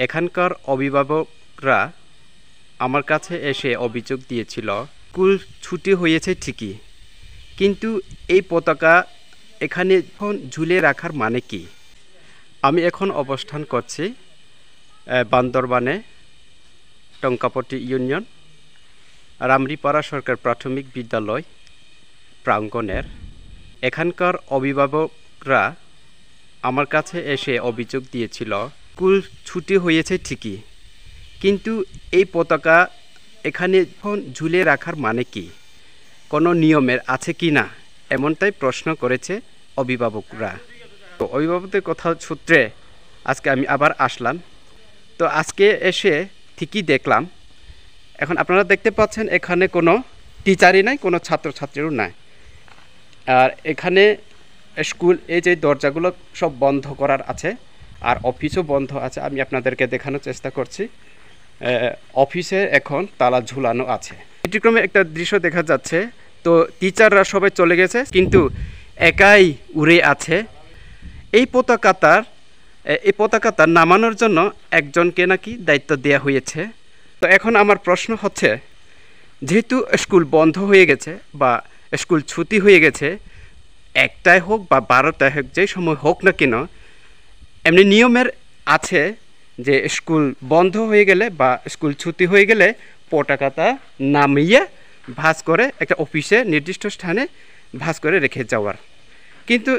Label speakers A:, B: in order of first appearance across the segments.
A: এখানকার অভিভাবকরা আমার কাছে এসে অভিযোগ দিয়েছিল, স্কুল ছুটি হয়েছে ঠিকই, কিন্তু এই পতাকা এখানে এখন ঝুলিয়ে রাখার মানে কি? আমি এখন অবস্থান করছি বান্দরবানে টঙ্কাপটি ইউনিয়ন রামরিপাড়া সরকার প্রাথমিক বিদ্যালয় প্রাঙ্গণের। এখানকার অভিভাবকরা আমার কাছে এসে অভিযোগ দিয়েছিল, স্কুল ছুটি হয়েছে ঠিকই, কিন্তু এই পতাকা এখানে এখন ঝুলিয়ে রাখার মানে কি? কোনো নিয়মের আছে কি না, এমনটাই প্রশ্ন করেছে অভিভাবকরা। তো অভিভাবকদের কথা সূত্রে আজকে আমি আবার আসলাম। তো আজকে এসে ঠিকই দেখলাম, এখন আপনারা দেখতে পাচ্ছেন এখানে কোনো টিচারই নাই, কোনো ছাত্রছাত্রীও নাই। আর এখানে স্কুল এই যে দরজাগুলো সব বন্ধ করার আছে, আর অফিসও বন্ধ আছে। আমি আপনাদেরকে দেখানোর চেষ্টা করছি। অফিসে এখন তালা ঝুলানো আছে। ব্যতিক্রমে একটা দৃশ্য দেখা যাচ্ছে, তো টিচাররা সবাই চলে গেছে, কিন্তু একাই উড়ে আছে। এই পতাকাটা নামানোর জন্য একজনকে নাকি দায়িত্ব দেওয়া হয়েছে। তো এখন আমার প্রশ্ন হচ্ছে, যেহেতু স্কুল বন্ধ হয়ে গেছে বা স্কুল ছুটি হয়ে গেছে, 1টায় হোক বা 12টায় হোক, যে সময় হোক না কেন, এমনি নিয়মের আছে যে স্কুল বন্ধ হয়ে গেলে বা স্কুল ছুটি হয়ে গেলে পতাকাটা নামিয়ে ভাঁজ করে একটা অফিসে নির্দিষ্ট স্থানে ভাঁজ করে রেখে যাওয়ার। কিন্তু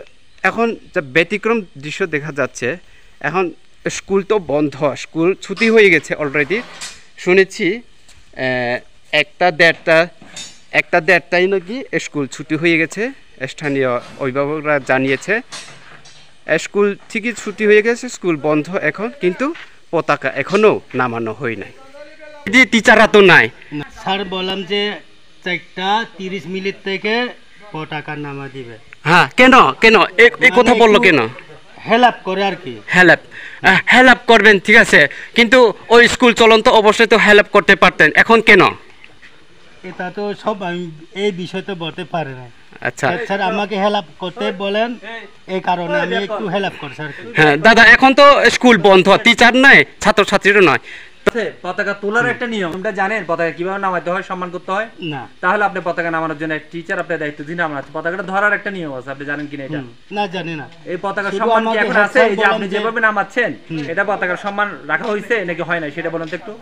A: এখন যা ব্যতিক্রম দৃশ্য দেখা যাচ্ছে, এখন স্কুল তো বন্ধ, স্কুল ছুটি হয়ে গেছে অলরেডি। শুনেছি 1টা-1.5টায় নাকি স্কুল ছুটি হয়ে গেছে, স্থানীয় অভিভাবকরা জানিয়েছে। স্কুল ঠিকই ছুটি হয়ে গেছে, স্কুল বন্ধ এখন, কিন্তু পতাকা এখনও নামানো হয় নাই। টিচাররা তো নাই।
B: স্যার বললাম যে 4:30 থেকে পতাকা নামা দিবে।
A: হ্যাঁ, কেন এই কথা বললো কেন?
B: হেল্প করে আর কি।
A: হেল্প করবেন, ঠিক আছে, কিন্তু ওই স্কুল চলন্ত অবশ্যই তো হেল্প করতে পারতেন, এখন কেন?
B: এটা তো সব আমি এই বিষয় তো বলতে পারি না।
A: আচ্ছা
B: স্যার আমাকে হেল্প করতে বলেন, এই কারণে আমি একটু হেল্প করছি আর কি।
A: হ্যাঁ দাদা, এখন তো স্কুল বন্ধ, টিচার নাই, ছাত্রছাত্রীরও নয়।
C: পতাকা তোলার একটা নিয়মটা জানেন? পতাকা কিভাবে নামাতে হয়, সম্মান করতে হয়
B: না?
C: তাহলে আপনি পতাকা নামানোর জন্য টিচার আপনার দায়িত্ব দিন। আমরা পতাকাটা ধরার একটা নিয়ম আছে, আপনি জানেন কিনা এটা?
B: না, জানি না।
C: এই পতাকার সম্মান কি এখন আছে? এই যে আপনি যেভাবে নামাচ্ছেন, এটা পতাকার সম্মান রাখা হয়েছে নাকি হয় না, সেটা বলেন তো একটু।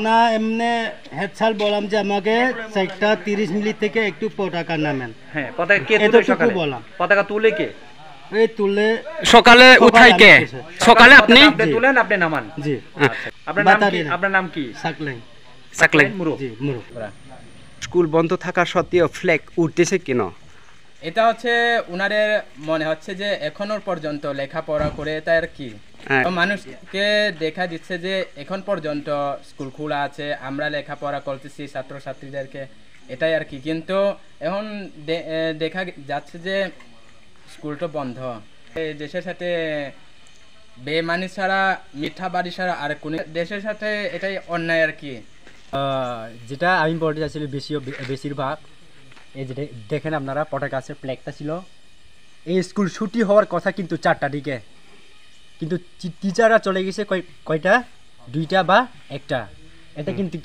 B: না, এমনি হেড স্যার বললাম যে আমাকে 4:30 থেকে একটু পতাকা নামেন।
C: হ্যাঁ, পতাকা কে তুলে সকালে? পতাকা তুলে কে?
B: এই তুলে
A: সকালে উঠাই কে? সকালে আপনি
C: তুলেন, আপনি নামান।
B: জি।
C: আপনার নাম কি?
B: সাকলেন
C: মুরু।
A: স্কুল বন্ধ থাকা সত্ত্বেও ফ্ল্যাগ উঠতেছে কেন?
D: এটা হচ্ছে উনাদের মনে হচ্ছে যে এখনো পর্যন্ত লেখাপড়া করে তাই আর কি, মানুষকে দেখা দিচ্ছে যে এখন পর্যন্ত স্কুল খোলা আছে, আমরা লেখাপড়া করতেছি ছাত্রছাত্রীদেরকে, এটাই আর কি। কিন্তু এখন দেখা যাচ্ছে যে স্কুলটা বন্ধ। দেশের সাথে বেমানি ছাড়া, মিথ্যা বাড়ি ছাড়া আর কোন দেশের সাথে এটাই অন্যায় আর কি।
E: যেটা আমি বলতে চাচ্ছিলাম বেশিরভাগ এই যেটা দেখেন আপনারা, পতাকা আছে, ফ্ল্যাগটা ছিল। এই স্কুল ছুটি হওয়ার কথা কিন্তু 4টার দিকে, কিন্তু টিচাররা চলে গেছে কয়টা, 2টা বা 1টা। এটা কিন্তু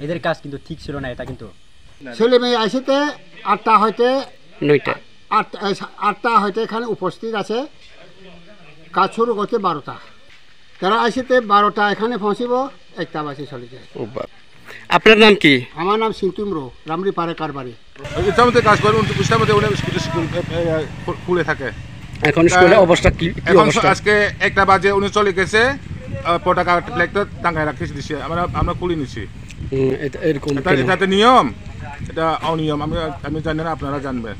E: এদের কাজ কিন্তু ঠিক ছিল না। এটা কিন্তু
F: ছেলে মেয়ে আসিতে 8টা হইতে
A: 9টা,
F: 8টা হইতে এখানে উপস্থিত আছে, কাজ শুরু করতে 12টা। তারা আসিতে 12টা এখানে পৌঁছিব, 1টা বাজে চলে যায়।
A: আপনার নাম কি?
F: আমার নাম সিন্তুমরো, রামরিপাড়া কারবারি।
G: ইচ্ছামতে কাজ করে 29টার মধ্যে স্কুল খুলে থাকে।
A: এখন স্কুলের অবস্থা কি?
G: আজকে 1টা বাজে উনি চলে গেছে, পতাকা ফ্ল্যাগটা টাঙ্গায় রাখিয়ে দিচ্ছে, আমরা খুলে নিচ্ছি।
A: এরকম
G: এটা নিয়ম, এটা অনিয়ম, আমি জানি না, আপনারা জানবেন।